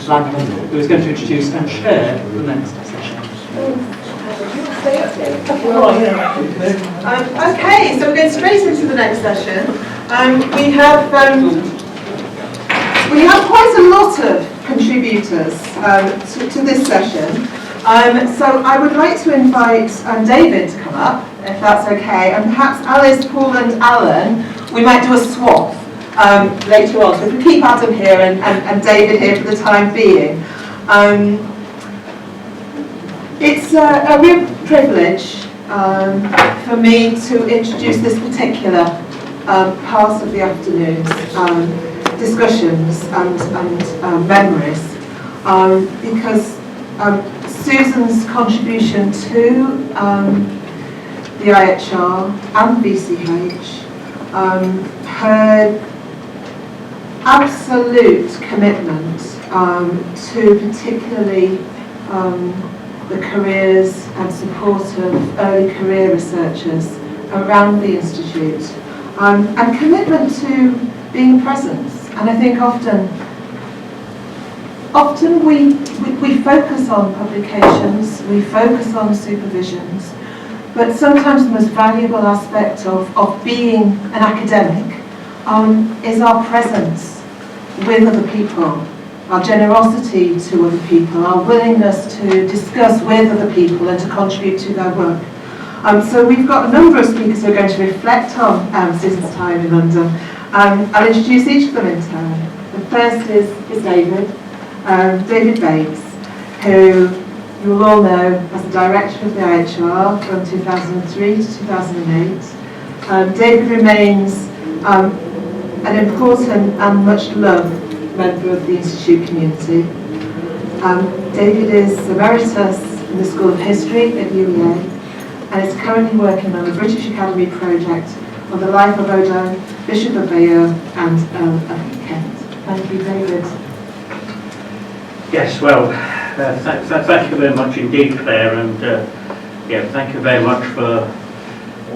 Langman, who is going to introduce and chair the next session. Okay, so we're going straight into the next session. We have quite a lot of contributors to this session. So I would like to invite David to come up, if that's okay, and perhaps Alice, Paul and Alan, we might do a swap later on. So if we keep Adam here and David here for the time being. It's a real privilege for me to introduce this particular part of the afternoon's discussions and memories, because Susan's contribution to the IHR and VCH, her absolute commitment to particularly the careers and support of early career researchers around the Institute, and commitment to being present. And I think often we focus on publications, we focus on supervisions, but sometimes the most valuable aspect of being an academic is our presence with other people, our generosity to other people, our willingness to discuss with other people and to contribute to their work. So we've got a number of speakers who are going to reflect on Susan's time in London. I'll introduce each of them in turn. The first is David. David Bates, who you will all know as the director of the IHR from 2003 to 2008. David remains an important and much loved member of the Institute community. David is Emeritus in the School of History at UEA and is currently working on the British Academy project on the life of Odin, Bishop of Bayeux and Earl of Kent. Thank you, David. Yes, well, thank you very much indeed, Claire, and thank you very much for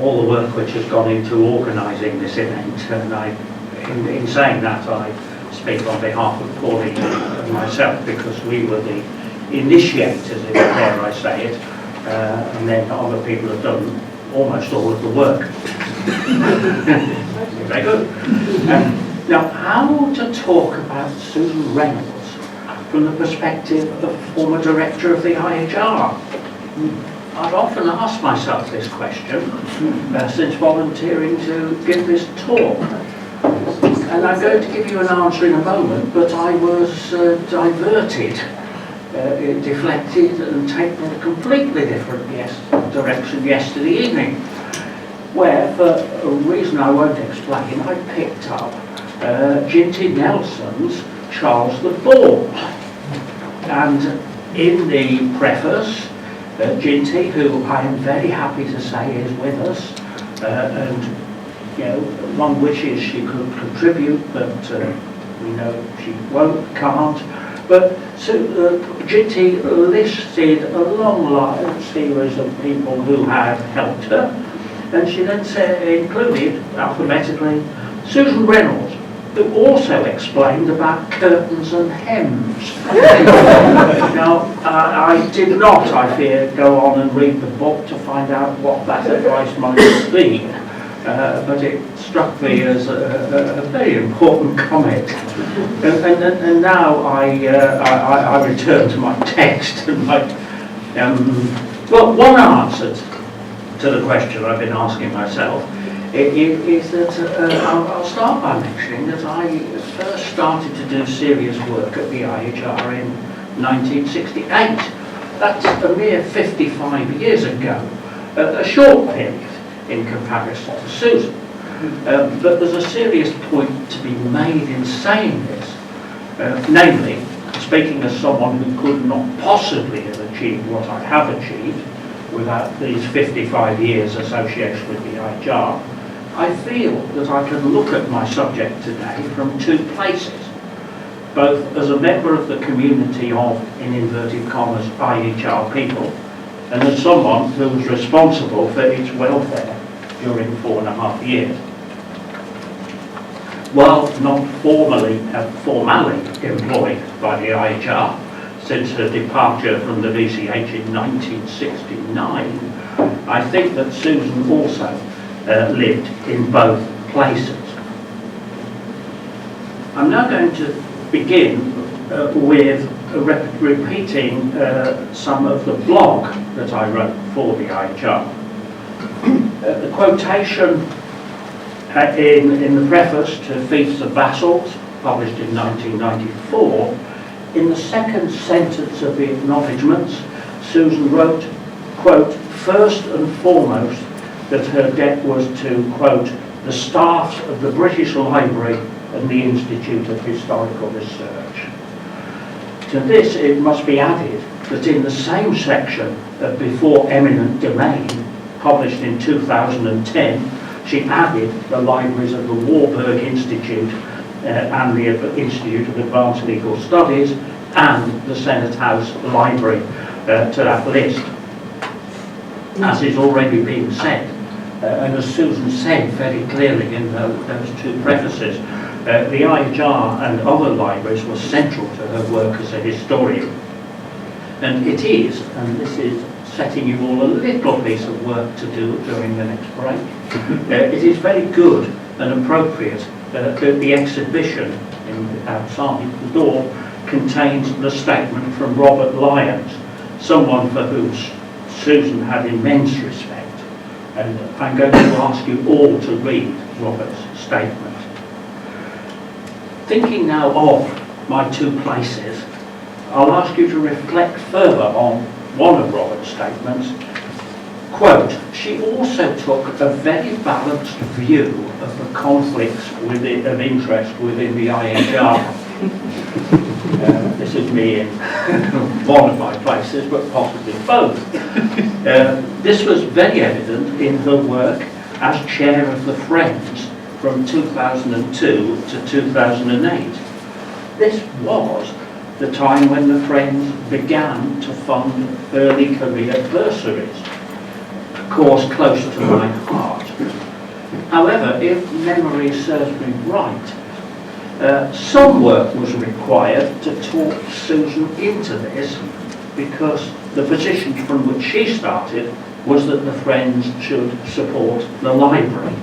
all the work which has gone into organising this event. And in saying that, I speak on behalf of Pauline and myself, because we were the initiators, if dare I say it, and then other people have done almost all of the work. Very good. Now, how to talk about Susan Reynolds from the perspective of the former director of the IHR? I've often asked myself this question since volunteering to give this talk. And I'm going to give you an answer in a moment, but I was diverted, deflected and taken in a completely different direction yesterday evening, where, for a reason I won't explain, I picked up Ginty Nelson's Charles the Bald. And in the preface, Ginty, who I am very happy to say is with us, and one wishes she could contribute, but we know she won't, can't. But Ginty listed a long series of people who had helped her, and she then included alphabetically Susan Reynolds, who also explained about curtains and hems. Now, I did not, I fear, go on and read the book to find out what that advice might be, but it struck me as a very important comment. And now I return to my text and well, one answer to the question I've been asking myself is that I'll start by mentioning that I first started to do serious work at the IHR in 1968. That's a mere 55 years ago, a short period in comparison to Susan. But there's a serious point to be made in saying this, namely, speaking as someone who could not possibly have achieved what I have achieved without these 55 years association with the IHR, I feel that I can look at my subject today from two places, both as a member of the community of, in inverted commas, IHR people, and as someone who was responsible for its welfare during 4.5 years. while not formally employed by the IHR since her departure from the VCH in 1969, I think that Susan also lived in both places. I'm now going to begin with repeating some of the blog that I wrote for the IHR. The quotation in the preface to Fiefs and Vassals, published in 1994, in the second sentence of the acknowledgements, Susan wrote, quote, "First and foremost, that her debt was to, quote, the staffs of the British Library and the Institute of Historical Research." To this, it must be added that in the same section of Before Eminent Domain, published in 2010, she added the libraries of the Warburg Institute and the Institute of Advanced Legal Studies and the Senate House Library to that list. As is already being said, and as Susan said very clearly in those two prefaces, the IHR and other libraries were central to her work as a historian. And it is, and this is setting you all a little piece of work to do during the next break, it is very good and appropriate that the exhibition outside the door contains the statement from Robert Lyons, someone for whom Susan had immense respect. And I'm going to ask you all to read Robert's statement. Thinking now of my two places, I'll ask you to reflect further on one of Robert's statements. Quote, "She also took a very balanced view of the conflicts of interest within the IHR." This is me in one of my places, but possibly both. This was very evident in her work as chair of the Friends from 2002 to 2008. This was the time when the Friends began to fund early career bursaries, a cause close to my heart. However, if memory serves me right, some work was required to talk Susan into this, because the position from which she started was that the Friends should support the library.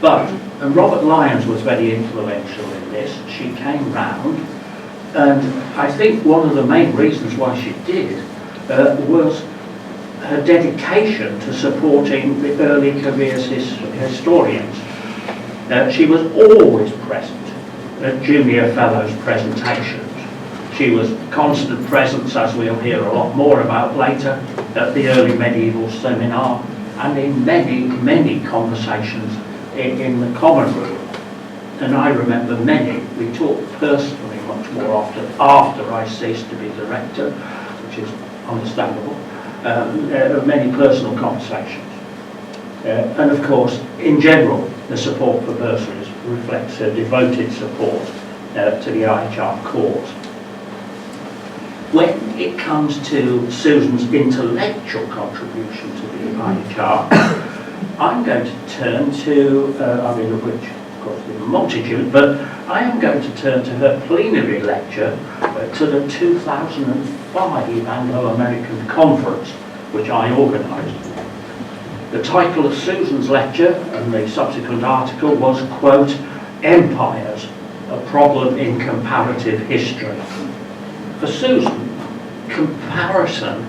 But, and Robert Lyons was very influential in this, she came round, and I think one of the main reasons why she did was her dedication to supporting the early careers historians. She was always present at Junior Fellows presentations. She was a constant presence, as we'll hear a lot more about later, at the early medieval seminar and in many, many conversations in the common room. And I remember many. We talked personally much more often after I ceased to be director, which is understandable, many personal conversations. And of course, in general, the support for bursaries reflects her devoted support to the IHR cause. When it comes to Susan's intellectual contribution to the IHR, I'm going to turn to, of which, of course, there's a multitude, but I am going to turn to her plenary lecture to the 2005 Anglo-American Conference, which I organised. The title of Susan's lecture and the subsequent article was, quote, "Empires, a Problem in Comparative History." For Susan, comparison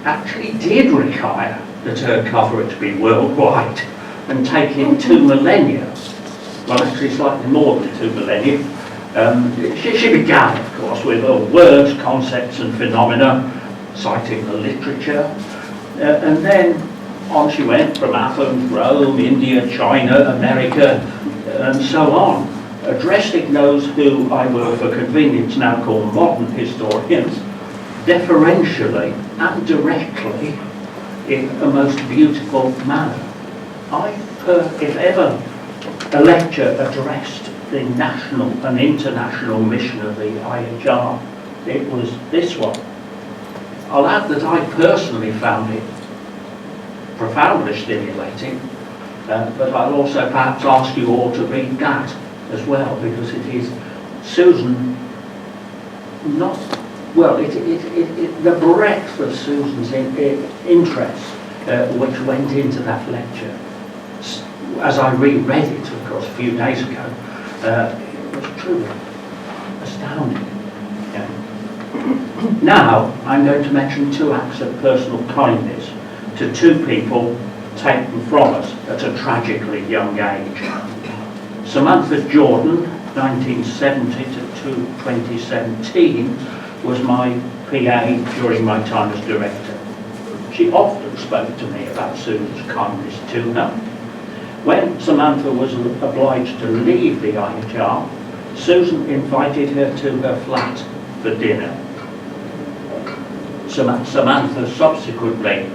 actually did require that her coverage be worldwide and take in 2 millennia. Well, actually slightly more than 2 millennia. She began, of course, with words, concepts and phenomena, citing the literature, and then on she went from Athens, Rome, India, China, America, and so on, addressing those who I will for convenience now call modern historians, deferentially and directly in a most beautiful manner. If ever a lecture addressed the national and international mission of the IHR, it was this one. I'll add that I personally found it profoundly stimulating, but I'll also perhaps ask you all to read that as well, because it is Susan not, well, the breadth of Susan's interest which went into that lecture, as I reread it, of course, a few days ago, it was truly astounding. Yeah. Now, I'm going to mention 2 acts of personal kindness to 2 people taken from us at a tragically young age. Samantha Jordan, 1970 to 2017, was my PA during my time as director. She often spoke to me about Susan's kindness to her. When Samantha was obliged to leave the IHR, Susan invited her to her flat for dinner. Samantha subsequently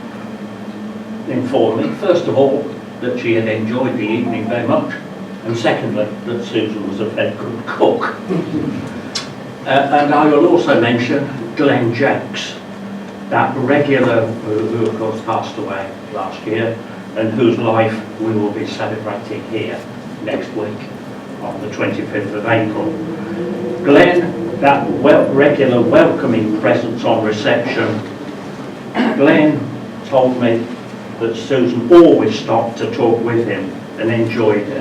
informed me, first of all, that she had enjoyed the evening very much, and secondly, that Susan was a very good cook. And I will also mention Glenn Jakes, that regular who of course passed away last year, and whose life we will be celebrating here next week on the 25th of April. Glenn, that regular welcoming presence on reception, Glenn told me that Susan always stopped to talk with him and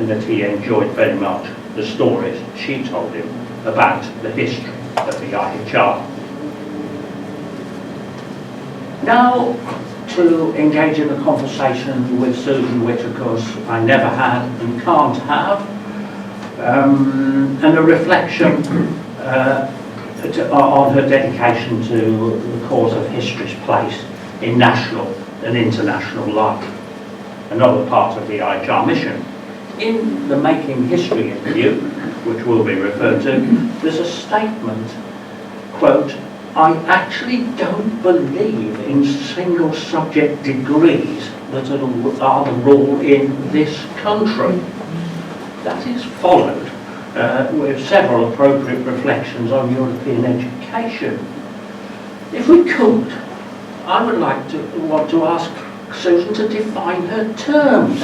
that he enjoyed very much the stories she told him about the history of the IHR. Now, to engage in a conversation with Susan, which of course I never had and can't have, and a reflection on her dedication to the cause of history's place in national and international life, another part of the IHR mission. In the Making History interview, which will be referred to, there's a statement, quote, "I actually don't believe in single subject degrees that are the rule in this country." That is followed with several appropriate reflections on European education. If we could, I would want to ask Susan to define her terms.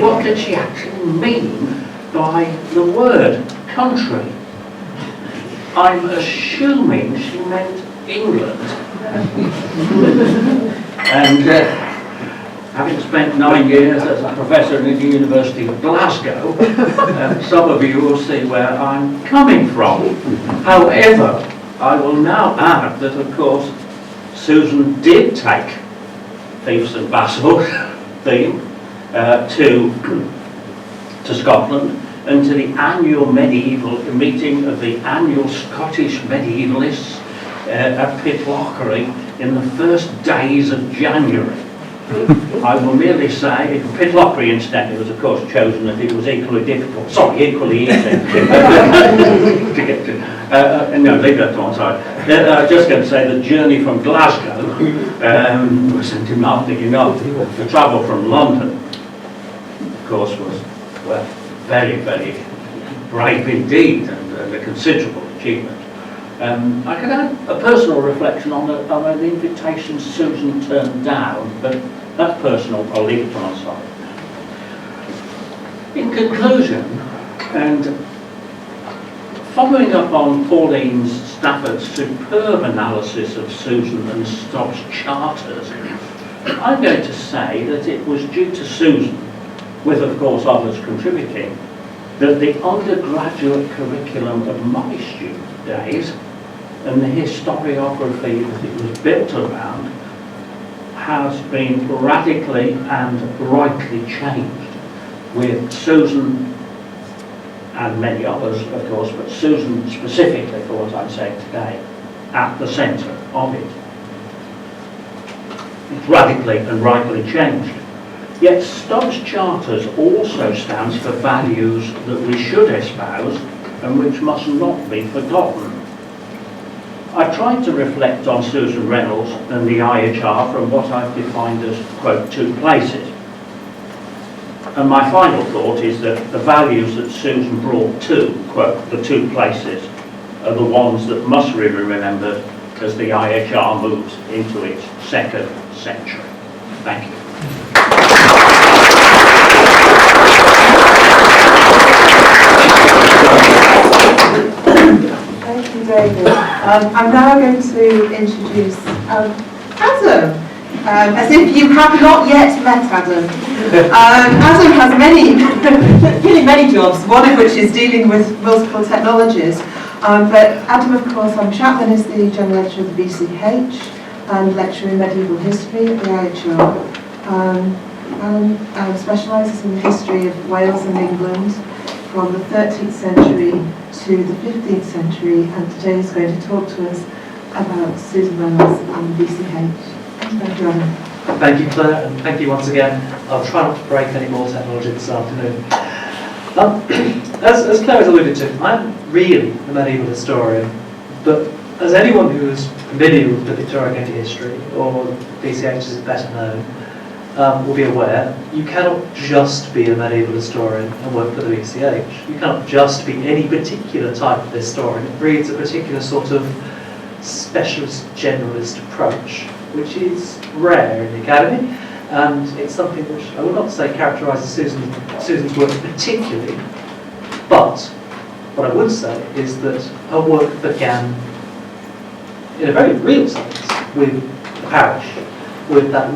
What did she actually mean by the word country? I'm assuming she meant England. And having spent 9 years as a professor at the University of Glasgow, some of you will see where I'm coming from. However, I will now add that, of course, Susan did take Fiefs and Vassals theme to Scotland and to the annual medieval meeting of the annual Scottish medievalists at Pitlochry in the first days of January. I will merely say, Pitlochry incidentally was of course chosen as it was equally easy to get to. No, leave that to one side. I was just going to say the journey from Glasgow wasn't demanding enough. The travel from London, of course, was, well, very, very brave indeed and a considerable achievement. I can add a personal reflection on an invitation Susan turned down, but that's personal, I'll leave it to one side. In conclusion, and following up on Pauline Stafford's superb analysis of Susan and Stubbs' charters, I'm going to say that it was due to Susan, with of course others contributing, that the undergraduate curriculum of my student days and the historiography that it was built around has been radically and rightly changed, with Susan and many others, of course, but Susan specifically, for what I'm saying today, at the centre of it. It's radically and rightly changed. Yet Stubbs' Charters also stands for values that we should espouse and which must not be forgotten. I tried to reflect on Susan Reynolds and the IHR from what I've defined as, quote, 2 places. And my final thought is that the values that Susan brought to, quote, the 2 places are the ones that must be remembered as the IHR moves into its 2nd century. Thank you. I'm now going to introduce Adam, as if you have not yet met Adam. Adam has many jobs, one of which is dealing with multiple technologies. But Adam, of course, Chapman is the General Lecturer of the BCH and Lecturer in Medieval History at the IHR. And specialises in the history of Wales and England from the 13th century to the 15th century, and today is going to talk to us about Susan Reynolds and the BCH. Thank you, Adam. Thank you, Claire, and thank you once again. I'll try not to break any more technology this afternoon. As Claire has alluded to, I'm really a medieval historian, but as anyone who's familiar with the Victorian County history, or BCH as it's better known, will be aware, you cannot just be a medieval historian and work for the BCH. You cannot just be any particular type of historian. It breeds a particular sort of specialist generalist approach, which is rare in the academy, and it's something which I would not say characterises Susan's work particularly, but what I would say is that her work began in a very real sense with the parish, with that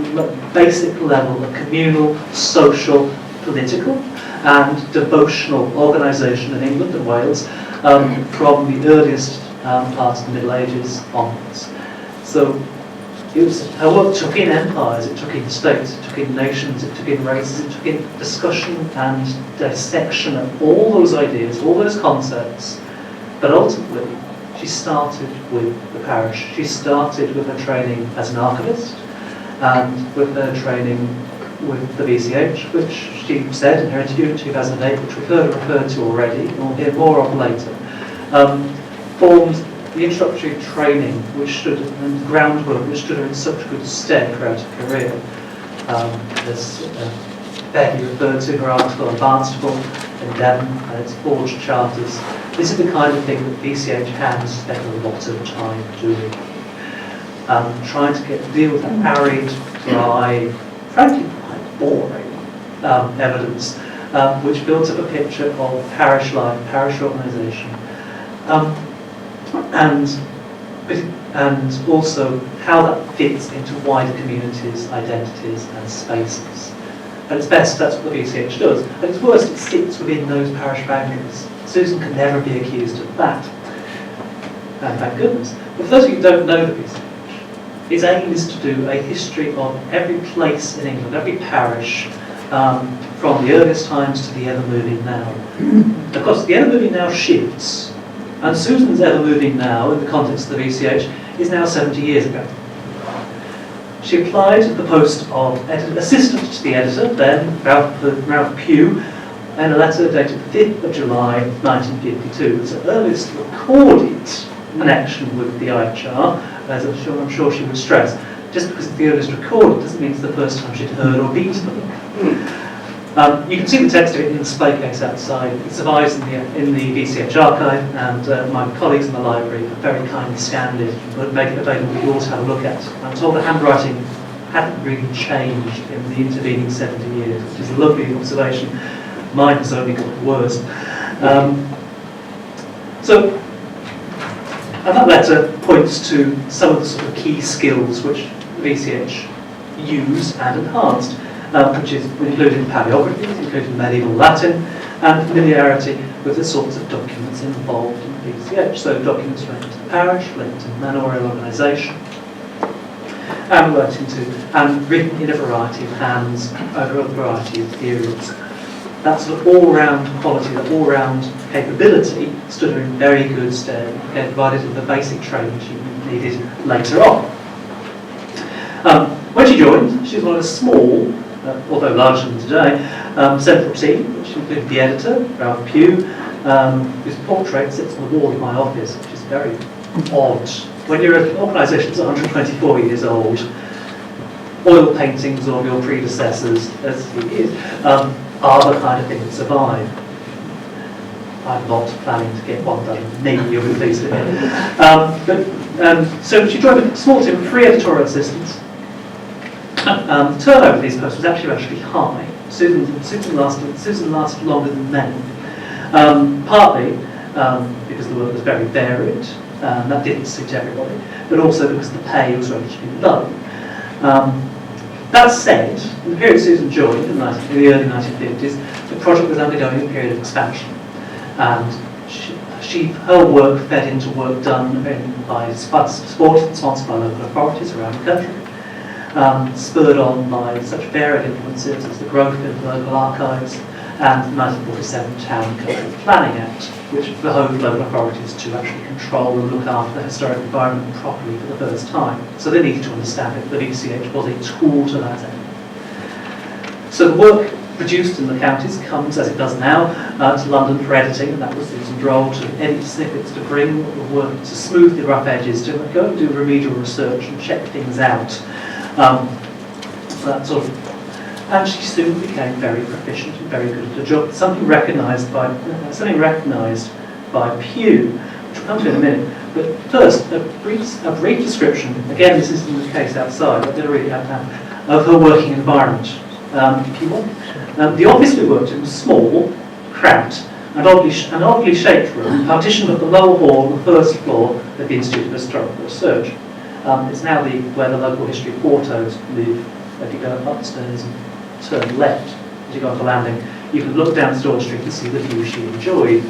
basic level of communal, social, political and devotional organisation in England and Wales from the earliest parts of the Middle Ages onwards. So her work took in empires, it took in states, it took in nations, it took in races, it took in discussion and dissection of all those ideas, all those concepts, but ultimately she started with the parish. She started with her training as an archivist, and with her training with the BCH, which she said in her interview in 2008, which we've referred to already, and we'll hear more of later, formed the introductory training which stood, and the groundwork which stood her in such good stead throughout her career. As Becky referred to in her article on Barnstaple in Devon and its forged charters, this is the kind of thing that BCH has spent a lot of time doing. Trying to deal with that arid, dry, frankly quite boring evidence, which builds up a picture of parish life, parish organisation, and also how that fits into wider communities, identities and spaces. At its best, that's what the BCH does. At its worst, it sits within those parish boundaries. Susan can never be accused of that. And thank goodness. But for those of you who don't know the BCH, its aim is to do a history of every place in England, every parish, from the earliest times to the ever-moving now. Of course, the ever-moving now shifts, and Susan's ever-moving now, in the context of the BCH, is now 70 years ago. She applied to the post of assistant to the editor, then Ralph Pugh, in a letter dated the 5th of July 1952. It's her earliest recorded connection with the IHR, as I'm sure she would stress. Just because it's the earliest recorded doesn't mean it's the first time she'd heard or been to them. You can see the text of it in the display case outside. It survives in the BCH archive, and my colleagues in the library have very kindly scanned it and make it available for you all to have a look at. I'm told the handwriting hadn't really changed in the intervening 70 years, which is a lovely observation. Mine has only got worse. And that letter points to some of the sort of key skills which the BCH use and enhanced, which is including paleography, including medieval Latin, and familiarity with the sorts of documents involved in the BCH. So documents relating to the parish, relating to manorial organisation, and written in a variety of hands over a variety of periods. That sort of all-round quality, that all-round capability stood her in very good stead, provided with the basic training she needed later on. When she joined, she was one of a small, although larger than today, central team, which included the editor, Ralph Pugh, whose portrait sits on the wall of my office, which is very odd. When you're an organisation that's 124 years old, oil paintings of your predecessors, as he is, are the kind of thing that survive. I'm not planning to get one done. Maybe you'll be pleased to hear. So she joined a small team of 3 editorial assistants. The turnover of these posts was actually high. Susan lasted longer than men. Partly because the work was very varied, That didn't suit everybody, but also because the pay was relatively low. That said, in the period Susan joined, in the early 1950s, the project was undergoing a period of expansion. And her work fed into work done by sponsored by local authorities around the country, spurred on by such varied influences as the growth of local archives and the 1947 Town and Country Planning Act, which behoved local authorities to actually control and look after the historic environment properly for the first time. So they needed to understand that the VCH was a tool to that end. So the work produced in the counties comes, as it does now, to London for editing, and that was Susan's role, to edit snippets, to bring the work, to smooth the rough edges, to go and do remedial research and check things out. That sort of, and she soon became very proficient and very good at her job. Something recognised by Pew, which we'll come to in a minute. But first, a brief description. Again, this isn't the case outside. I did read it out now, of her working environment. If you want. The office we worked in was small, cramped, and an oddly shaped room, partitioned at the lower hall on the first floor of the Institute of Historical Research. It's now where the local history quartos live. If you go upstairs and turn left as you go on the landing, you can look down Store Street and see the view she enjoyed.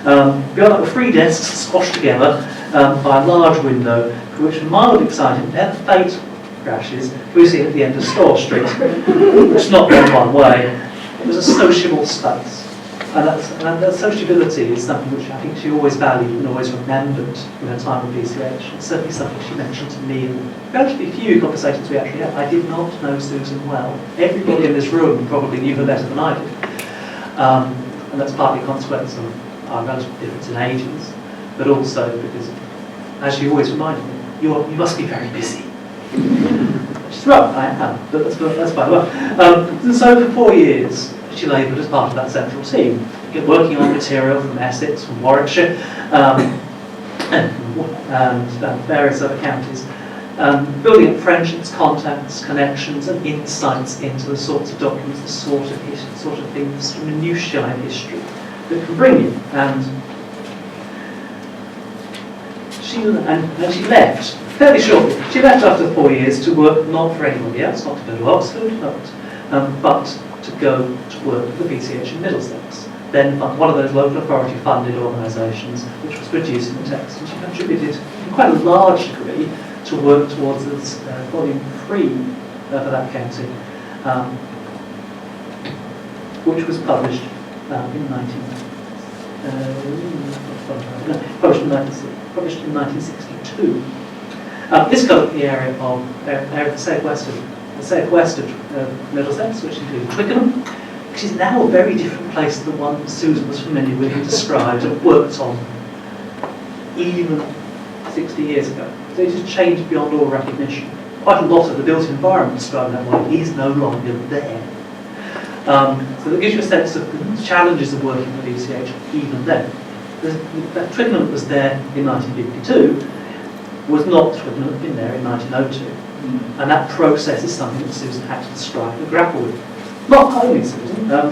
Beyond that were 3 desks squashed together by a large window, for which mildly exciting fate crashes we see at the end of Store Street, which is not going one way. It was a sociable space. And that sociability is something which I think she always valued and always remembered in her time with VCH. It's certainly something she mentioned to me in relatively few conversations we actually had. I did not know Susan well. Everybody in this room probably knew her better than I did. And that's partly a consequence of our relative difference in ages, but also because, as she always reminded me, you must be very busy. She's right, I am, but that's by the way. So for 4 years, she laboured as part of that central team, working on material from Essex, from Warwickshire, and various other counties, building up friendships, contacts, connections, and insights into the sorts of documents, the sort of things, minutiae in history that can bring you. And she left fairly shortly. She left after 4 years to work not for anybody else, not to go to Oxford, but to go to work at the VCH in Middlesex, then one of those local authority funded organisations which was producing the text, and she contributed in quite a large degree to work towards this volume 3 for that county, which was published published in 1962. This covered the area of the southwest of Middlesex, which included Twickenham, which is now a very different place than the one that Susan was familiar with and described and worked on even 60 years ago. So it has changed beyond all recognition. Quite a lot of the built environment described that way is no longer there. So that gives you a sense of the challenges of working with VCH even then. That Twickenham was there in 1952, was not Twickenham had been there in 1902. And that process is something that Susan had to describe and grapple with. Not only Susan, her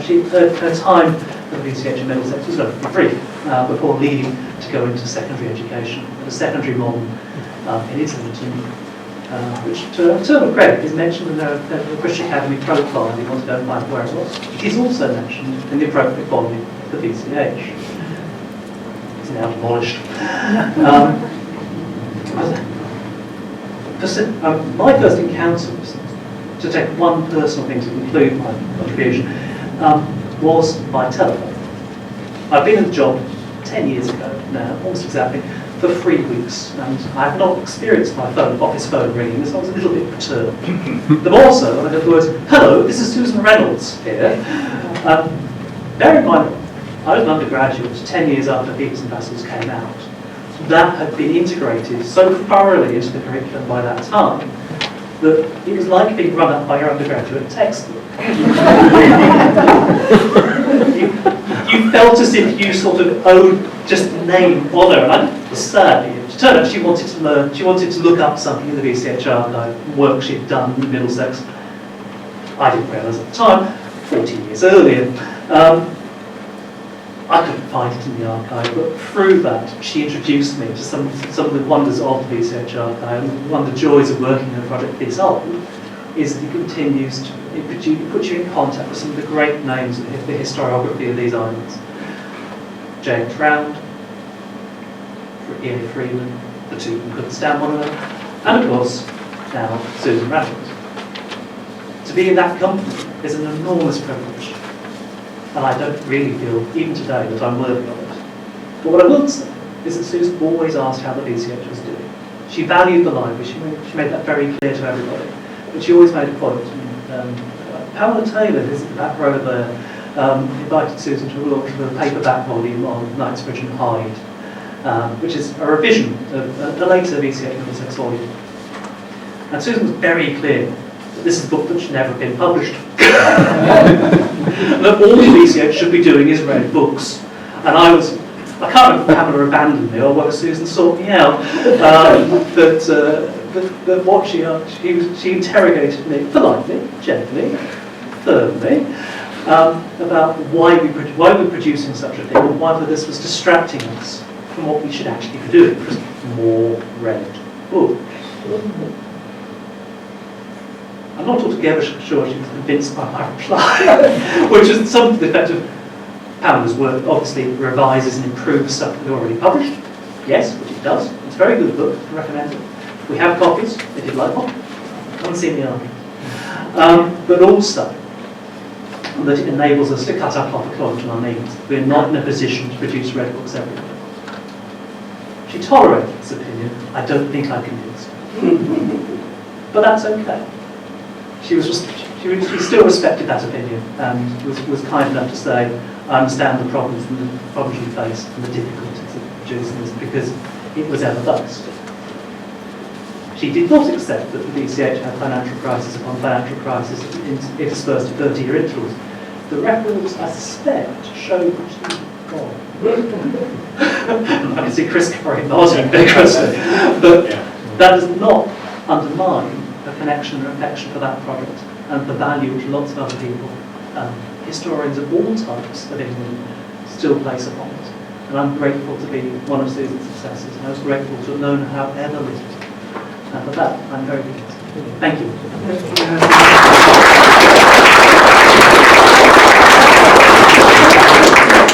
time at the VCH in Middlesex was relatively brief before leaving to go into secondary education at a secondary modern in Islington, which, to a term of credit, is mentioned in the British Academy profile if you want to go and find where it was. It is also mentioned in the appropriate volume of the VCH. It's now demolished. My first encounter, to take one personal thing to conclude my contribution, was by telephone. I've been in the job 10 years ago now, almost exactly, for 3 weeks, and I have not experienced my office phone ringing, so I was a little bit perturbed. The more so when I heard the words, "Hello, this is Susan Reynolds here." Bear in mind, I was an undergraduate 10 years after Fiefs and Vassals came out. That had been integrated so thoroughly into the curriculum by that time that it was like being run up by your undergraduate textbook. you felt as if you sort of owed just the name honour, and I was sad. It turned out she wanted to learn, she wanted to look up something in the VCH archive, work she'd done in Middlesex. I didn't realise at the time, 14 years earlier. I couldn't find it in the archive, but through that, she introduced me to some of the wonders of the VCH archive. And one of the joys of working on a project this old is that it continues to, it puts you in contact with some of the great names of the historiography of these islands. James Round, Ian Freeman, the two who couldn't stand one another, and of course, now Susan Reynolds. To be in that company is an enormous privilege, and I don't really feel, even today, that I'm worthy of it. But what I will say is that Susan always asked how the VCH was doing. She valued the library, she made that very clear to everybody, but she always made a point. Pamela Taylor, who's in the back row there, invited Susan to launch a paperback volume on Knightsbridge and Hyde, which is a revision of a later VCH Middlesex volume. And Susan was very clear that this is a book that should never have been published. That all the VCH should be doing is read books. And I can't remember if Pamela abandoned me or whether Susan sought me out, but what she interrogated me politely, gently, firmly, about why we're producing such a thing, or whether this was distracting us from what we should actually be doing, which is more read books. I'm not altogether sure she was convinced by my reply, which is something to the effect of Pamela's work obviously revises and improves stuff that we already published. Yes, which it does. It's a very good book, I recommend it. We have copies, if you'd like one. Come and see me on it. But also, that it enables us to cut our cloth to our needs. We're not in a position to produce red books everywhere. She tolerated this opinion. I don't think I convinced her. But that's okay. She still respected that opinion and was kind enough to say, I understand the problems you face and the difficulties of producing this because it was ever thus. She did not accept that the VCH had financial crisis upon financial crisis interspersed in 30-year intervals. The records, I suspect, show that she gone. I can see Chris Curry nodding vigorously, but that does not undermine a connection and affection for that project and the value which lots of other people, historians of all types of England, still place upon it. And I'm grateful to be one of Susan's successors, and I was grateful to have known her however little. And for that, I'm very pleased. Thank you.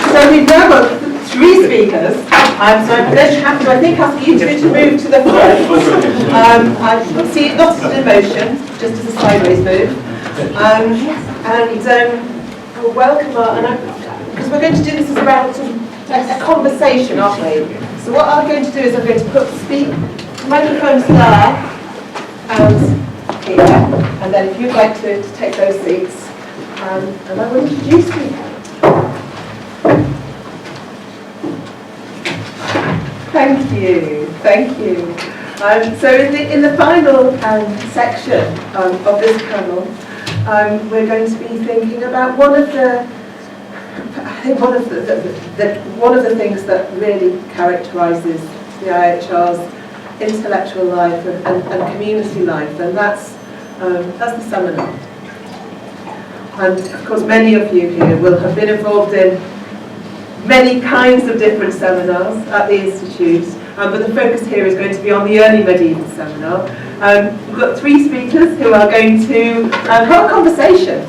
So we've now got 3 speakers. So I'm going to have to, I think, ask you two to move to the front. I see it not as an emotion, just as a sideways move. We'll welcome because we're going to do this as about a conversation, aren't we? So what I'm going to do is I'm going to put microphones there and here, and then if you'd like to take those seats, and I will introduce you. Thank you. So in the final section of this panel, we're going to be thinking about one of the things that really characterises the IHR's intellectual life and community life, and that's the seminar. And of course, many of you here will have been involved in many kinds of different seminars at the Institute, but the focus here is going to be on the early medieval seminar. We've got 3 speakers who are going to have a conversation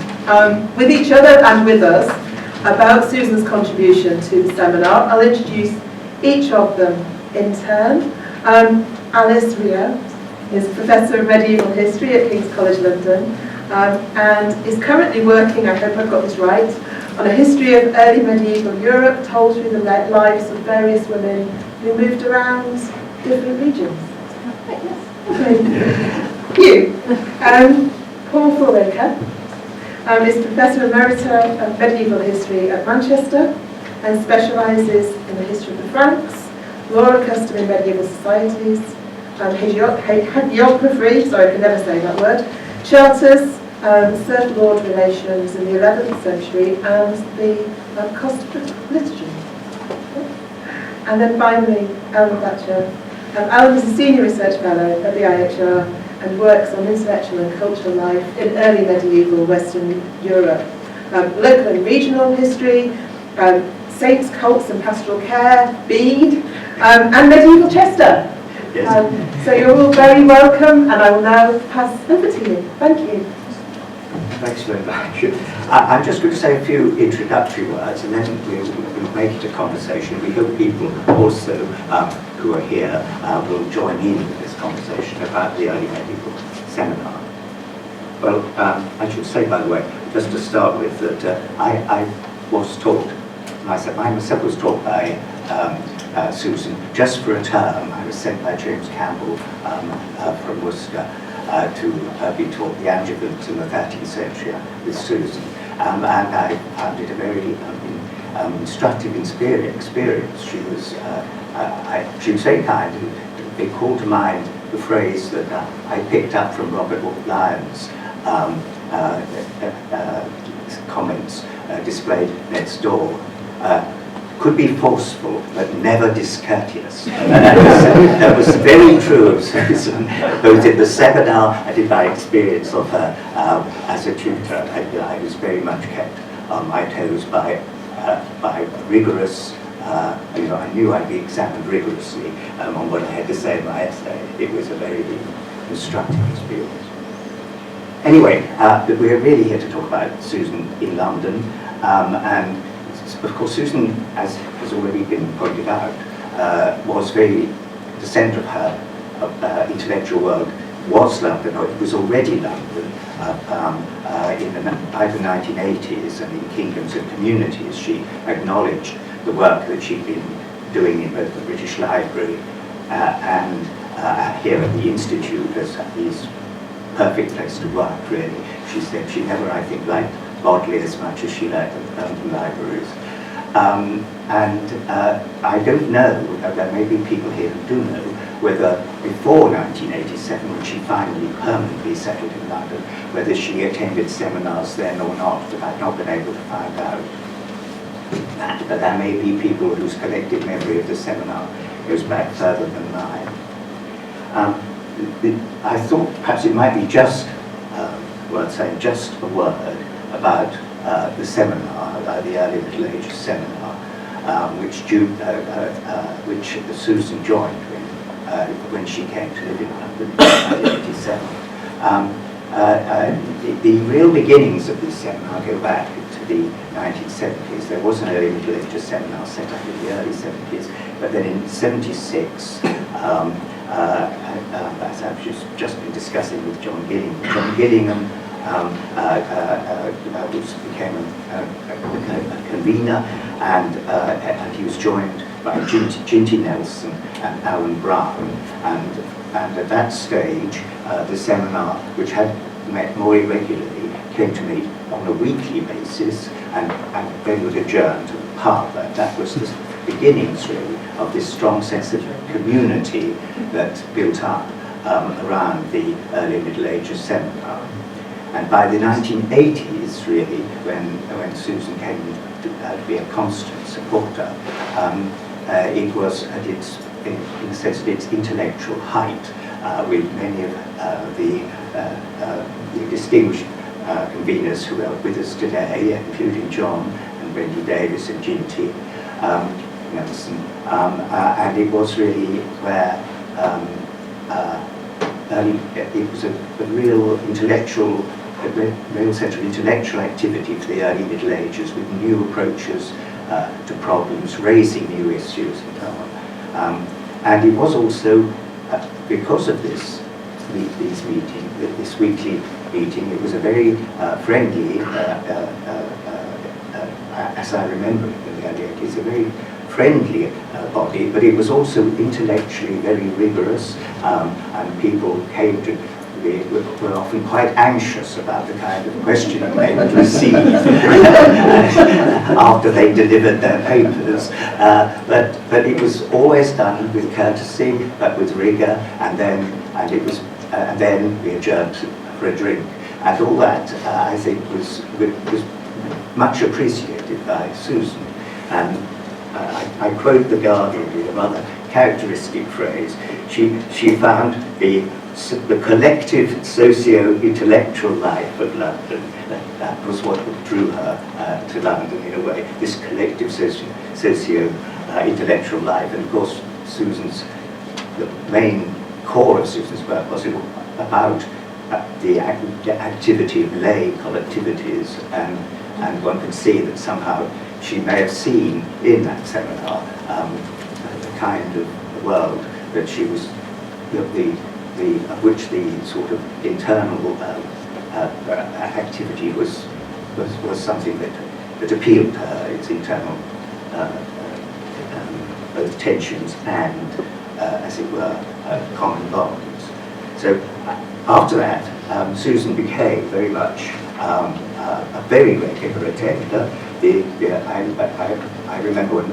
with each other and with us about Susan's contribution to the seminar. I'll introduce each of them in turn. Alice Rio is Professor of Medieval History at King's College London and is currently working, I hope I've got this right, on a history of early medieval Europe told through the lives of various women who moved around different regions. You. Paul Foraker is Professor Emerita of Medieval History at Manchester and specialises in the history of the Franks, law and custom in medieval societies, hagiography, sorry I can never say that word, charters, serf lord relations in the 11th century, and the cost of liturgy. And then finally, Alan Thatcher. Alan is a senior research fellow at the IHR and works on intellectual and cultural life in early medieval Western Europe, local and regional history, Saints, Cults and Pastoral Care, Bede, and Medieval Chester. Yes. So you're all very welcome, and I will now pass over to you. Thank you. Thanks very much. I'm just going to say a few introductory words, and then we'll make it a conversation. We hope people also who are here will join in with this conversation about the early medieval seminar. Well, I should say, by the way, just to start with, that I was taught, I myself was taught by Susan just for a term. I was sent by James Campbell from Worcester to be taught the Angevins in the 13th century with Susan. And I found it a very instructive experience. She was very kind. It called to mind the phrase that I picked up from Robert Lyons' comments displayed next door. Could be forceful, but never discourteous. And that was very true of Susan. Both in the seminar and in my experience of her as a tutor, I was very much kept on my toes by rigorous. I knew I'd be examined rigorously on what I had to say in my essay. It was a very instructive experience. Anyway, we're really here to talk about Susan in London, and of course, Susan, as has already been pointed out, was the centre of her intellectual world was London, or it was already London, in the either 1980s and in Kingdoms and Communities. She acknowledged the work that she'd been doing in both the British Library and here at the Institute as his perfect place to work, really. She said she never, I think, liked Bodley as much as she liked the London libraries. I don't know, there may be people here who do know, whether before 1987, when she finally permanently settled in London, whether she attended seminars then or not, but I've not been able to find out that. But there may be people whose collective memory of the seminar goes back further than mine. I thought perhaps it might be just worth saying just a word about the seminar, the early Middle Ages seminar, which Susan joined when she came to live in London in 1987. The real beginnings of this seminar go back to the 1970s. There was an early Middle Ages seminar set up in the early 70s, but then in 76, as I've just been discussing with John Gillingham became a convener, and he was joined by Ginty Nelson and Alan Brown, and at that stage the seminar, which had met more irregularly, came to meet on a weekly basis and then would adjourn to the pub. That was the beginnings, really, of this strong sense of community that built up around the early Middle Ages seminar. And by the 1980s, really, when Susan came to be a constant supporter, it was at its, in the sense of its intellectual height, with many of the distinguished conveners who are with us today, including John and Wendy Davis and Ginty Nelson, and it was really where it was a real intellectual, a real centre of intellectual activity for the early Middle Ages, with new approaches to problems, raising new issues and so on. And it was also, because of this weekly meeting, it was a very friendly, as I remember it in the early 80s, a very friendly body, but it was also intellectually very rigorous, and people came to were often quite anxious about the kind of questioning they would receive after they delivered their papers. But it was always done with courtesy, but with rigour, and then we adjourned for a drink, and all that I think was much appreciated by Susan. And I quote The Guardian with a rather characteristic phrase. She found the the collective socio-intellectual life of London. That was what drew her to London in a way, this collective socio-intellectual life. And of course, the main core of Susan's work was about the activity of lay collectivities, and one could see that somehow she may have seen in that seminar the kind of world that she was, of which the sort of internal activity was something that appealed to her, its internal both tensions and, as it were, common bonds. So after that, Susan became very much a very regular attender. I remember when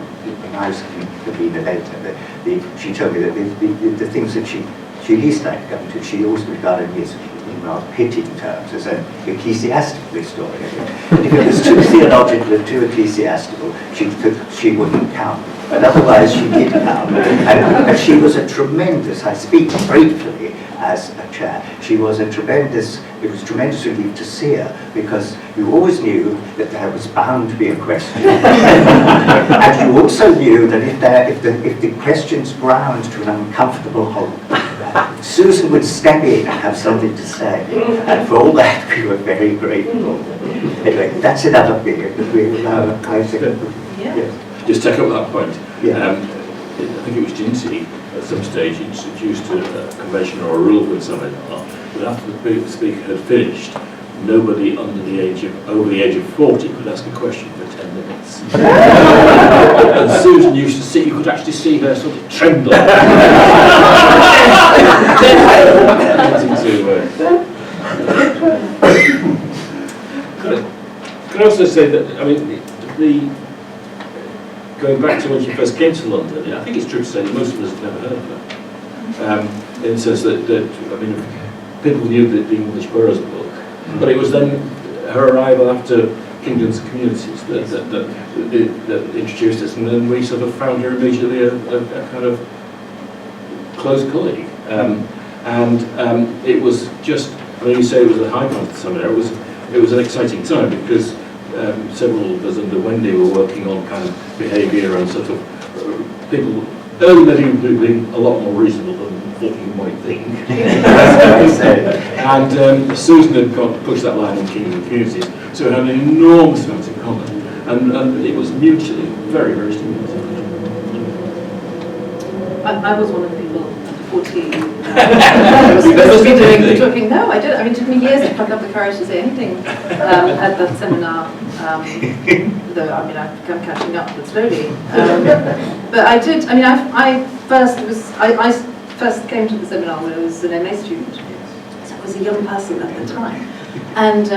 I was convener later, she told me that the things that she least liked going to, she always regarded me as, in rather pitting terms, as an ecclesiastical historian. And if it was too theological and too ecclesiastical, she wouldn't count. But otherwise she did count. And she was a tremendous, I speak gratefully as a chair, it was a tremendous relief to see her, because you always knew that there was bound to be a question. And you also knew that if the questions ground to an uncomfortable halt, Susan would step in and have something to say. And for all that, we were very grateful. Anyway, that's another thing. I think. Yes. Just take up that point. Yeah. I think it was Ginty at some stage introduced a convention or a rule for seminar that after the speaker had finished, nobody over the age of 40 could ask a question for 10 minutes. And Susan used to see, you could actually see her sort of tremble. Could I also say that, I mean, going back to when she first came to London, I think it's true to say that most of us have never heard of her. In the sense that people knew the English Boroughs book, but it was then her arrival after Kingdoms and Communities that introduced us, and then we sort of found her immediately a kind of close colleague. It was just, you say it was a high point of the seminar, it was an exciting time, because several of us under Wendy were working on kind of behaviour and sort of people, early medieval people being a lot more reasonable than what you might think. And Susan had pushed that line in Kingdom and Communities, so we had an enormous amount in common, and it was mutually very, very stimulating. I was one of the people under 14 was supposed to be doing the talking. No, I did. I mean, it took me years to pluck up the courage to say anything at that seminar. Though I mean, I'm catching up, but slowly. But I did. I mean, I first came to the seminar when I was an MA student. So I was a young person at the time, and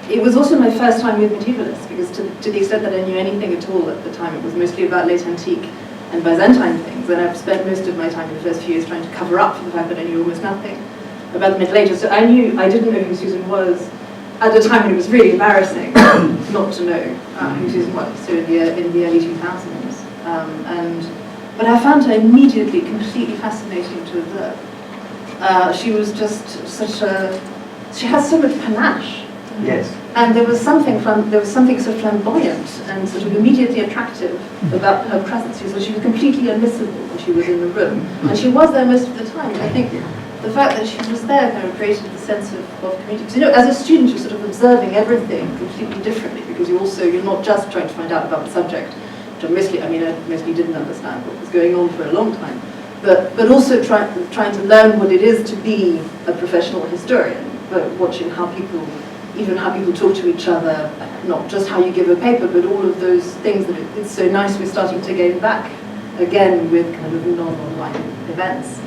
it was also my first time with medievalists, because to the extent that I knew anything at all at the time, it was mostly about late antique and Byzantine things, and I've spent most of my time in the first few years trying to cover up for the fact that I knew almost nothing about the Middle Ages. So I didn't know who Susan was at a time when it was really embarrassing not to know who Susan was, so in the early 2000s. But I found her immediately completely fascinating to observe. She was just she has so much panache. Yes. And there was something sort of flamboyant and sort of immediately attractive about her presence. She was completely unmissable when she was in the room, and she was there most of the time. I think the fact that she was there kind of created the sense of community. Because, as a student, you're sort of observing everything completely differently, because you're not just trying to find out about the subject, which I mostly didn't understand what was going on for a long time, but also trying to learn what it is to be a professional historian, but watching how people talk to each other, not just how you give a paper, but all of those things that it's so nice we're starting to gain back again with kind of non-online events.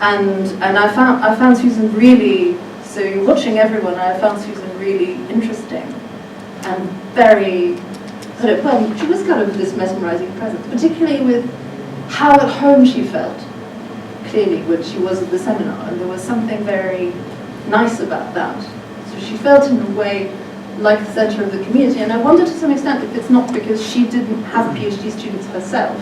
And I found Susan really, so watching everyone, I found Susan really interesting and very, she was kind of this mesmerizing presence, particularly with how at home she felt, clearly, when she was at the seminar, and there was something very nice about that. So she felt in a way like the centre of the community, and I wonder to some extent if it's not because she didn't have PhD students herself,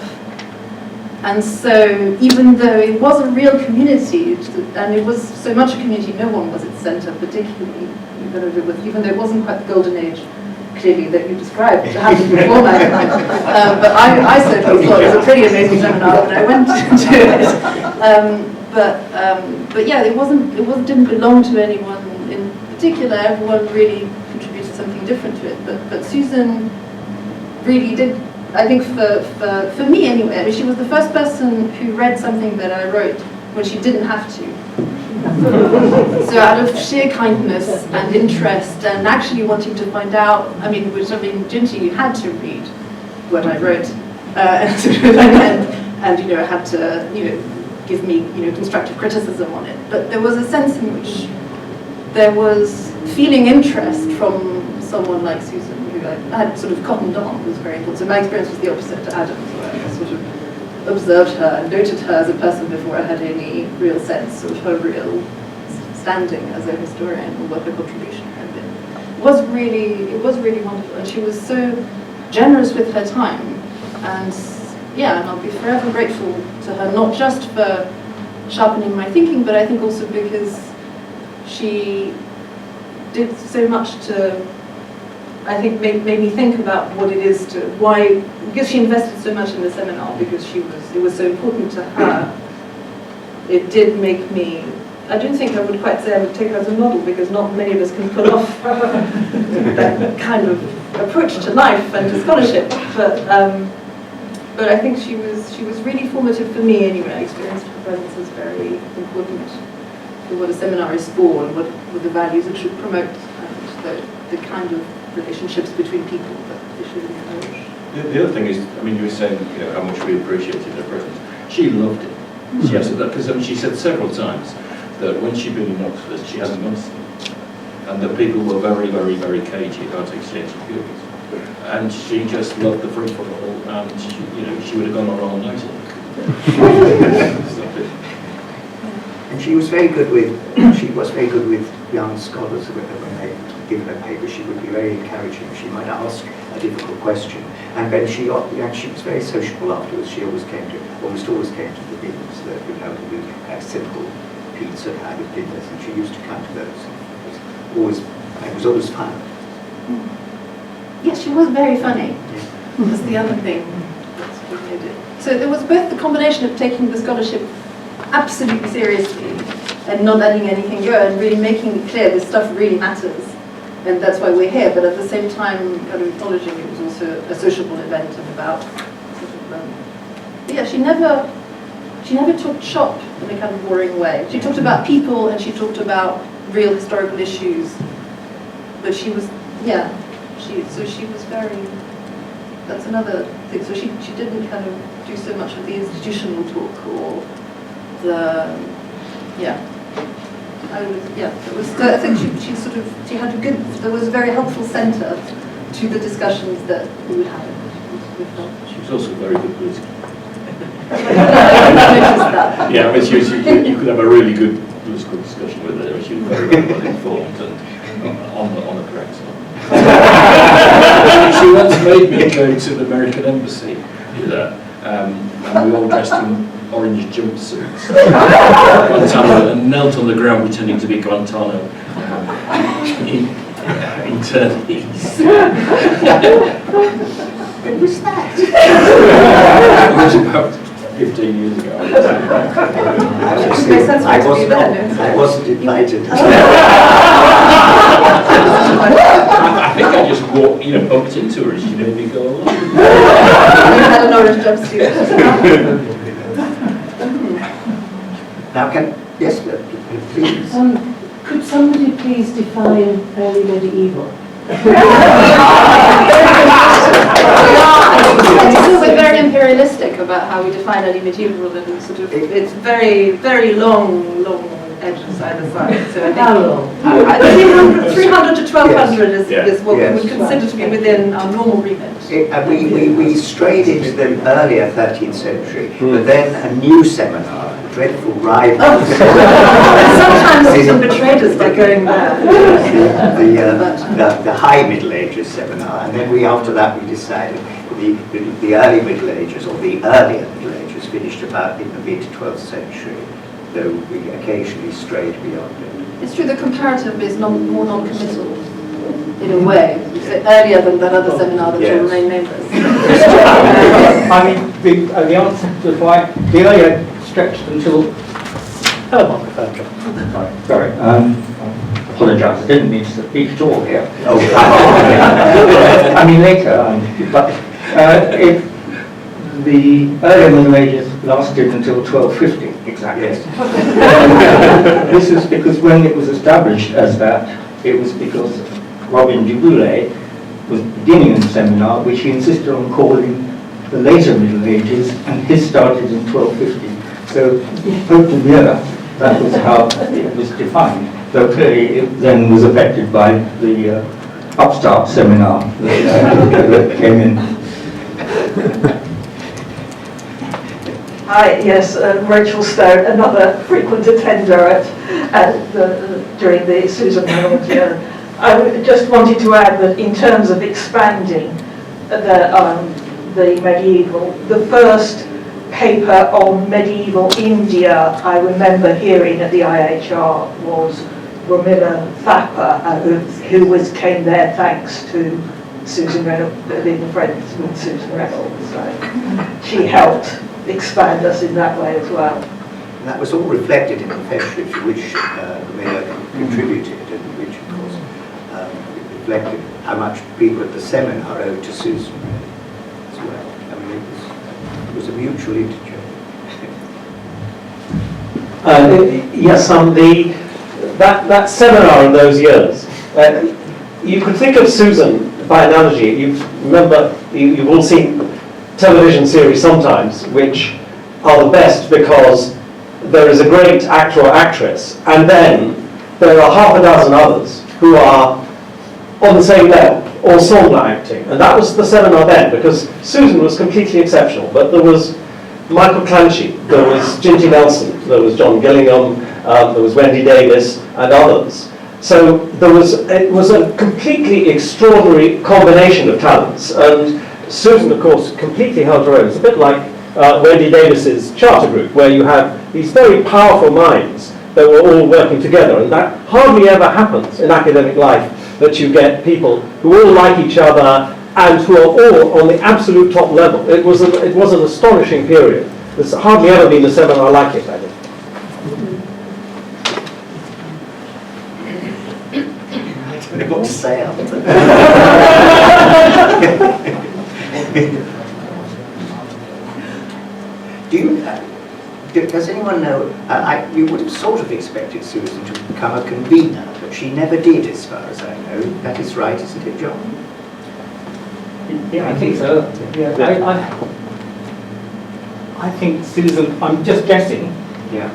And so even though it was a real community, and it was so much a community, no one was its centre particularly, even though it wasn't quite the golden age, clearly, that you described, it happened before my time. But I certainly thought it was a pretty amazing seminar when I went to it. But yeah, it didn't belong to anyone in particular. Everyone really contributed something different to it. But Susan really did. I think for me anyway, I mean, she was the first person who read something that I wrote when she didn't have to. So out of sheer kindness and interest and actually wanting to find out, Ginty had to read what I wrote and had to give me constructive criticism on it. But there was a sense in which there was feeling interest from someone like Susan, who I had sort of cottoned on, was very important. So my experience was the opposite to Adam's, where I sort of observed her and noted her as a person before I had any real sense of her real standing as a historian or what her contribution had been. It was really wonderful, and she was so generous with her time, and I'll be forever grateful to her, not just for sharpening my thinking, but I think also because she did so much to, I think, made me think about what it is to, why, because she invested so much in the seminar, because it was so important to her, it did make me, I don't think I would quite say I would take her as a model, because not many of us can pull off that kind of approach to life and to scholarship, but I think she was really formative for me anyway. I experienced her presence as very important for what a seminar is for and what the values it should promote and the kind of relationships between people that they should encourage. The other thing is, you were saying how much we appreciated her presence. She loved it. She absolutely, because she said several times that when she'd been in Oxford, she hadn't gone to them. And the people were very, very, very cagey about exchanging views. And she just loved the free for all, and she would have gone on all night. And she was very good with young scholars when they give her papers. She would be very encouraging. She might ask a difficult question, and then she was very sociable afterwards. She almost always came to the dinners, the simple pizza kind of dinners, and she used to come to those. It was always fun. Yes, she was very funny. That's the other thing. So there was both the combination of taking the scholarship absolutely seriously and not letting anything go and really making it clear this stuff really matters and that's why we're here, but at the same time kind of acknowledging it was also a sociable event and about she never talked shop in a kind of boring way. She talked about people and she talked about real historical issues, but she was very, that's another thing. So she didn't kind of do so much of the institutional talk or I think she had a good, there was a very helpful centre to the discussions that we would have with her. She was also very good politically. Yeah, you could have a really good political discussion with her. She was very, very well informed and on the correct side. She once made me go to the American embassy with her, and we all dressed in orange jumpsuits, Guantanamo, and knelt on the ground pretending to be Guantanamo internees. When was that? It was about 15 years ago. I wasn't invited. I think I just bumped into her as she made me go along. You had an orange jumpsuit. Now yes, please. Could somebody please define early medieval? We're very imperialistic about how we define early medieval, and it's very, very long edges either side. So I think 300 to 1200 is what we would consider to be within our normal remit. We strayed into the earlier 13th century, but then a new seminar, a dreadful rival. Sometimes some betrayed us by going there. The High Middle Ages seminar, and then after that we decided it the early Middle Ages, or the earlier Middle Ages, finished about in the mid-12th century, though we occasionally strayed beyond it. It's true, the comparative is more non-committal, in a way. So earlier than that other seminar that will remain nameless. I mean, the answer to why the earlier stretched until... Sorry, apologise, I didn't mean to speak at all here. Oh, I mean later, but if the earlier Middle Ages lasted until 1250, exactly. Yes. This is because when it was established as that, it was because Robin de Boulay was beginning a seminar which he insisted on calling the later Middle Ages, and his started in 1250. So, Pope de Vere, that was how it was defined. Though clearly it then was affected by the upstart seminar that came in. Hi, yes, Rachel Stone, another frequent attender during the Susan Reynolds year. I just wanted to add that in terms of expanding the medieval, the first paper on medieval India I remember hearing at the IHR was Romilla Thapar, who came there thanks to Susan Reynolds, being friends with Susan Reynolds. So she helped expand us in that way as well. And that was all reflected in the pamphlet which Romilla contributed, and which, of course, reflected how much people at the seminar owed to Susan as well. I mean, it was a mutual interchange. Yes, that seminar in those years, you could think of Susan by analogy. You've all seen television series sometimes, which are the best because there is a great actor or actress, and then there are half a dozen others who are on the same level, ensemble acting. And that was the seminar then, because Susan was completely exceptional, but there was Michael Clancy, there was Ginty Nelson, there was John Gillingham, there was Wendy Davis, and others. So it was a completely extraordinary combination of talents, and Susan, of course, completely held her own. It's a bit like Wendy Davis's charter group, where you have these very powerful minds that were all working together, and that hardly ever happens in academic life, that you get people who all like each other and who are all on the absolute top level. It was an astonishing period. There's hardly ever been a seminar like it, I think. I've got to say does anyone know, you would have sort of expected Susan to become a convener, but she never did, as far as I know. That is right, isn't it, John? Yeah, I think so. Yeah, I think Susan, I'm just guessing. Yeah.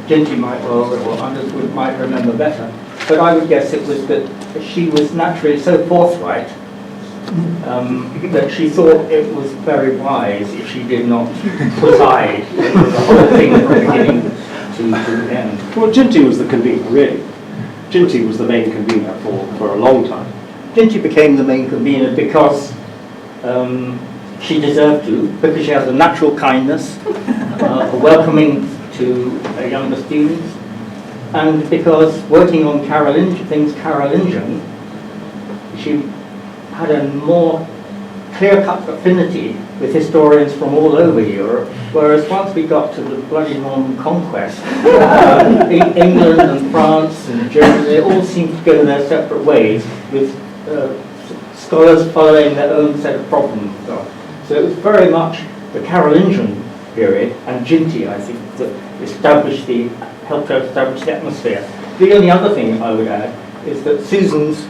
Ginty might or others might remember better. But I would guess it was that she was naturally so forthright that she thought it was very wise if she did not preside over the whole thing from beginning to the end. Well, Ginty was the convener, really. Ginty was the main convener for a long time. Ginty became the main convener because she deserved to, because she has a natural kindness, a welcoming to younger students, and because working on things Carolingian, she had a more clear-cut affinity with historians from all over Europe, whereas once we got to the bloody Norman conquest, England and France and Germany, they all seemed to go their separate ways, with scholars following their own set of problems. So it was very much the Carolingian period, and Ginty, I think, that helped her establish the atmosphere. The only other thing I would add is that Susan's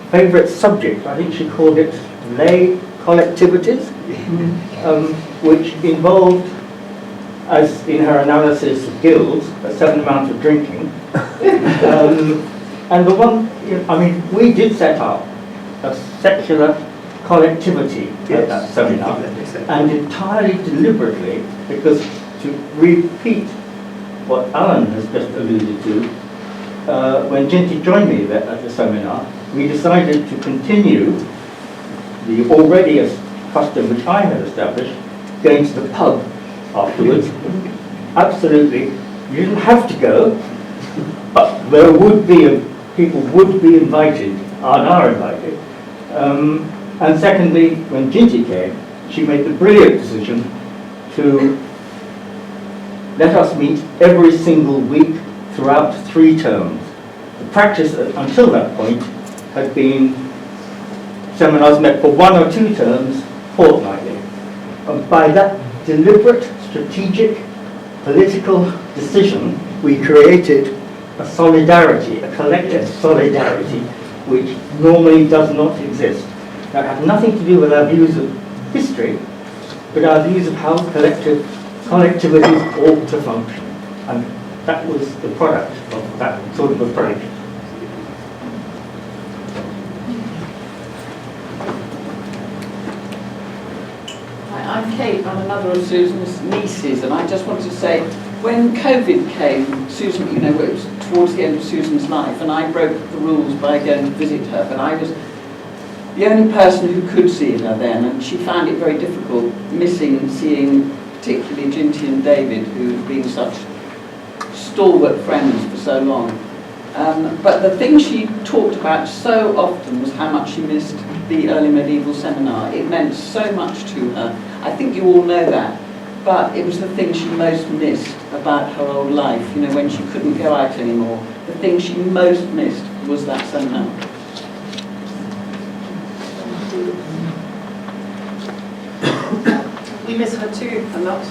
favourite subject, I think she called it lay collectivities, which involved, as in her analysis of guilds, a certain amount of drinking. And the one, I mean, we did set up a secular collectivity at that seminar, and entirely deliberately, because to repeat what Alan has just alluded to, when Ginty joined me at the seminar, we decided to continue the already custom which I had established, going to the pub afterwards. Absolutely, you didn't have to go, but there would be, people would be invited, and are invited. And secondly, when Ginty came, she made the brilliant decision to let us meet every single week throughout 3 terms. The practice until that point had been seminars met for 1 or 2 terms fortnightly. And by that deliberate, strategic, political decision, we created a solidarity, a collective solidarity, which normally does not exist. That had nothing to do with our views of history, but our views of how collectivities ought to function. And that was the product of that sort of approach. I'm Kate, I'm another of Susan's nieces, and I just wanted to say, when COVID came, Susan, you know, it was towards the end of Susan's life, and I broke the rules by going to visit her, but I was the only person who could see her then, and she found it very difficult missing seeing particularly Ginty and David, who had been such stalwart friends for so long. But the thing she talked about so often was how much she missed the early medieval seminar. It meant so much to her. I think you all know that, but it was the thing she most missed about her old life, you know, when she couldn't go out anymore. The thing she most missed was that seminar. We miss her too a lot.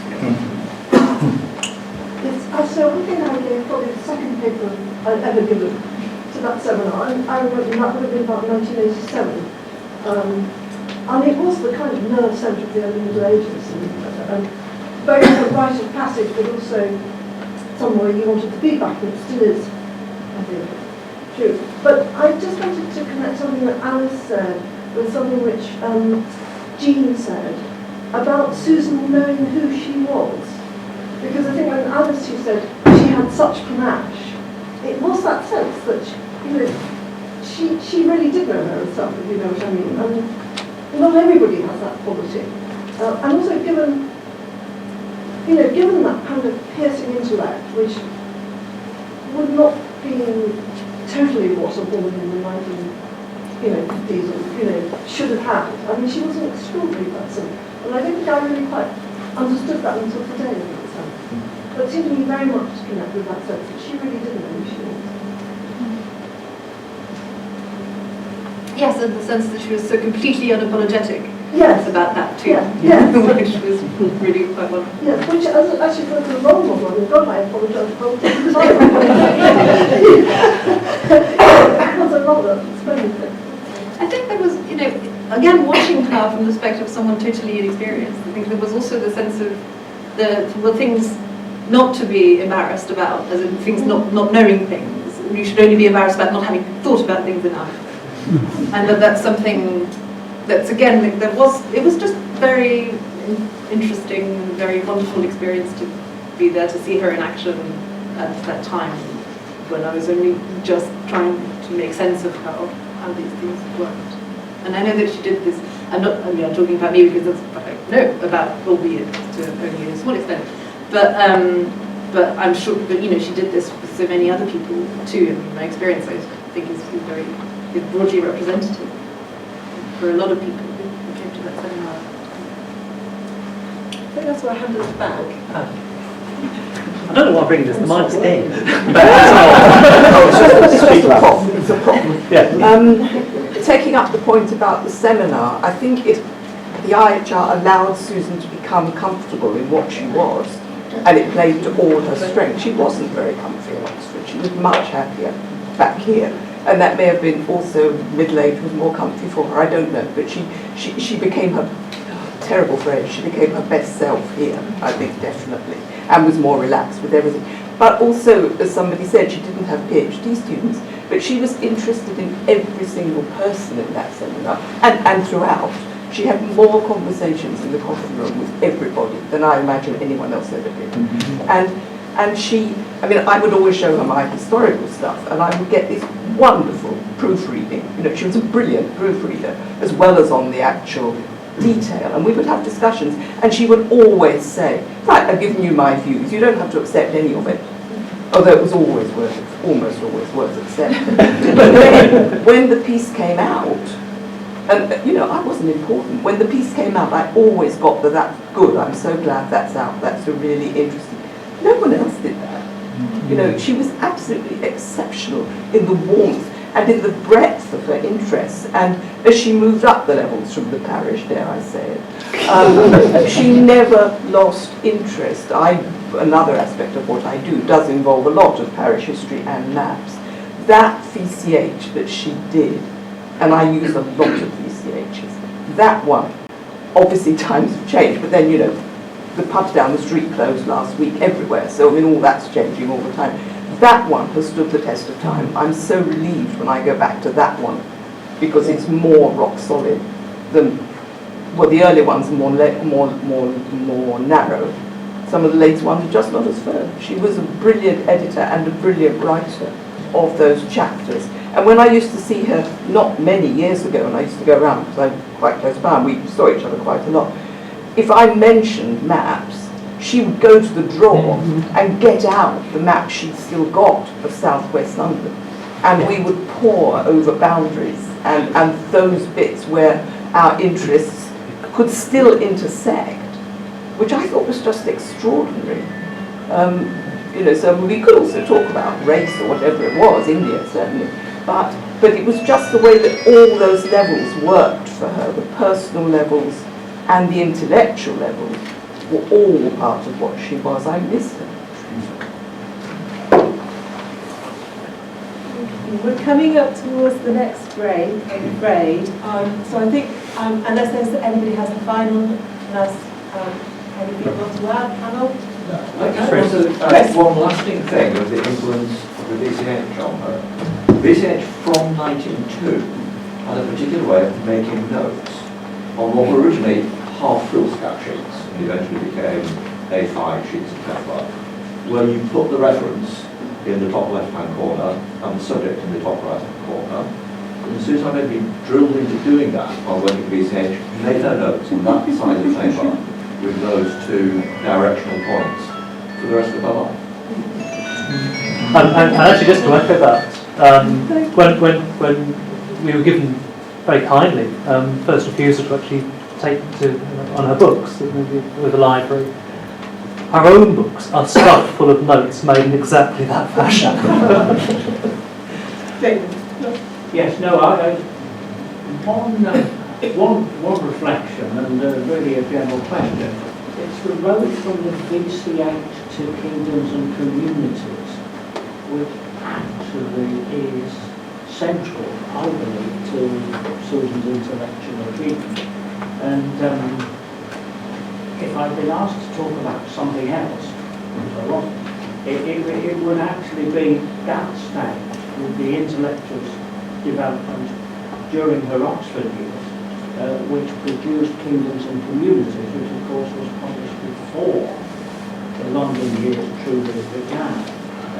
So one thing I gave, probably the second paper I'd ever given to that seminar, and I remember that would have been about 1987. And it was the kind of nerve centre of the early Middle Ages, and both a rite of passage, but also somewhere you wanted to be back, and it still is, I think, true. But I just wanted to connect something that Alice said with something which Jean said about Susan knowing who she was. Because I think when Alice, she said she had such panache, it was that sense that she really did know her herself, if you know what I mean. And not everybody has that quality. And also given that kind of piercing intellect, which would not be totally what a woman in the 1950s should have had. I mean, she was an extraordinary person, and I don't think I really quite understood that until today. But it seemed to me very much to connect with that sense that she really didn't know who she was. Yes, in the sense that she was so completely unapologetic. Yes. About that too. Yeah. Yes. Which was really quite wonderful. Yes, which actually for the role model, and God, I apologise for all the time. That was a rather splendid thing. I think there was, again, watching her from the perspective of someone totally inexperienced, I think there was also the sense of the things not to be embarrassed about, as in things not knowing things. You should only be embarrassed about not having thought about things enough. And that's something that's, again, it was just very interesting, very wonderful experience to be there, to see her in action at that time when I was only just trying to make sense of how these things worked. And I know that she did this, I'm talking about me because that's what I know about, albeit to only a small extent, but I'm sure that, she did this with so many other people too. I mean, my experience, I think, is broadly representative for a lot of people who came to that seminar. I think that's why I handed it back. I don't know why I'm bringing this, the mic's dead. It's a prop. Yeah. Taking up the point about the seminar, I think the IHR allowed Susan to become comfortable in what she was, and it played to all her strength. She wasn't very comfy in Oxford. She was much happier back here. And that may have been also middle age was more comfy for her, I don't know. But she became her, terrible phrase, she became her best self here, I think, definitely, and was more relaxed with everything. But also, as somebody said, she didn't have PhD students, but she was interested in every single person in that seminar, and throughout. She had more conversations in the coffee room with everybody than I imagine anyone else ever did. And she, I would always show her my historical stuff, and I would get this wonderful proofreading. She was a brilliant proofreader, as well as on the actual detail, and we would have discussions, and she would always say, right, I've given you my views, you don't have to accept any of it. Although it was almost always worth accepting. But then, when the piece came out, and you know, I wasn't important. When the piece came out, I always got that's good, I'm so glad that's out, that's a really interesting. No one else did that. You know, she was absolutely exceptional in the warmth and in the breadth of her interests. And as she moved up the levels from the parish, dare I say it, she never lost interest. Another aspect of what I do does involve a lot of parish history and maps. That VCH that she did, and I use a lot of VCHs, that one, obviously times have changed, but then, you know, the pubs down the street closed last week everywhere, so I mean all that's changing all the time. That one has stood the test of time. I'm so relieved when I go back to that one, because it's more rock solid than, well, the early ones are more narrow. Some of the later ones are just not as firm. She was a brilliant editor and a brilliant writer of those chapters. And when I used to see her, not many years ago, and I used to go around because I'm quite close by, and we saw each other quite a lot, if I mentioned maps, she would go to the drawer and get out the map she'd still got of southwest London. And we would pore over boundaries and those bits where our interests could still intersect, which I thought was just extraordinary. You know, so we could also talk about race or whatever it was, India certainly, but it was just the way that all those levels worked for her, the personal levels and the intellectual levels were all part of what she was. I miss her. We're coming up towards the next break, I'm afraid. So I think, unless anybody has a final anything you want to add, panel? I just want to add one lasting thing of the influence of the VCH on her. VCH from 1902 had a particular way of making notes on what were originally half foolscap sheets and eventually became A5 sheets of paper, where you put the reference in the top left-hand corner and the subject in the top right-hand corner. And Susan had been drilled into doing that while working at VCH, made her notes on that side of the paper with those two directional points for the rest of her life. And actually, just to echo that, when we were given very kindly first refusal to actually take on her books with the library, our own books are stuffed full of notes made in exactly that fashion. Yes, no, one reflection and really a general question. It's the road from the VCH to kingdoms and communities, which actually is central, I believe, to Susan's intellectual achievement. And if I'd been asked to talk about something else, which I wasn't, it would actually be that stage with the intellectual development during her Oxford years, which produced Kingdoms and Communities, which of course was published before the London years truly began.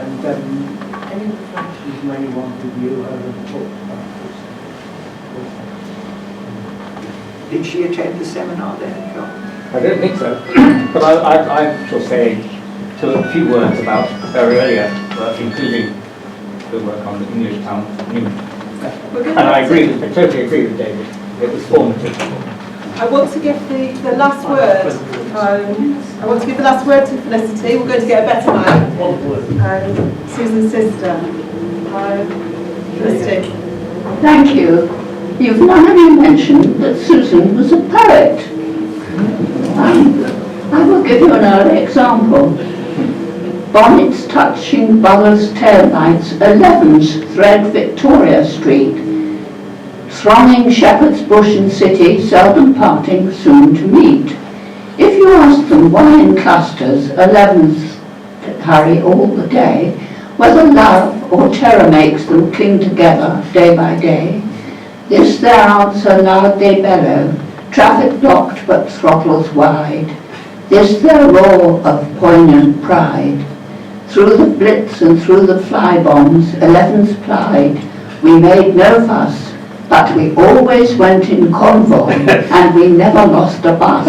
And any reflections from anyone who knew her and talked about this? Did she attend the seminar then, John? I don't think so, but I shall say a few words about her earlier work, including the work on the English town of Newman. And I totally agree with David. It was formative. I want to give the last word. I want to give the last word to Felicity. We're going to get a better mic. Susan's sister. Felicity. Thank you. You've none of you mentioned that Susan was a poet. I will give you an early example. Bonnets touching Buller's taillights, 11's thread Victoria Street. Thronging Shepherd's Bush and City, seldom parting, soon to meet. If you ask them why in clusters 11's hurry all the day, whether love or terror makes them cling together day by day, this their answer loudly bellow, traffic blocked but throttles wide. This their roar of poignant pride. Through the blitz and through the fly bombs, 11's plied. We made no fuss, but we always went in convoy and we never lost a bus.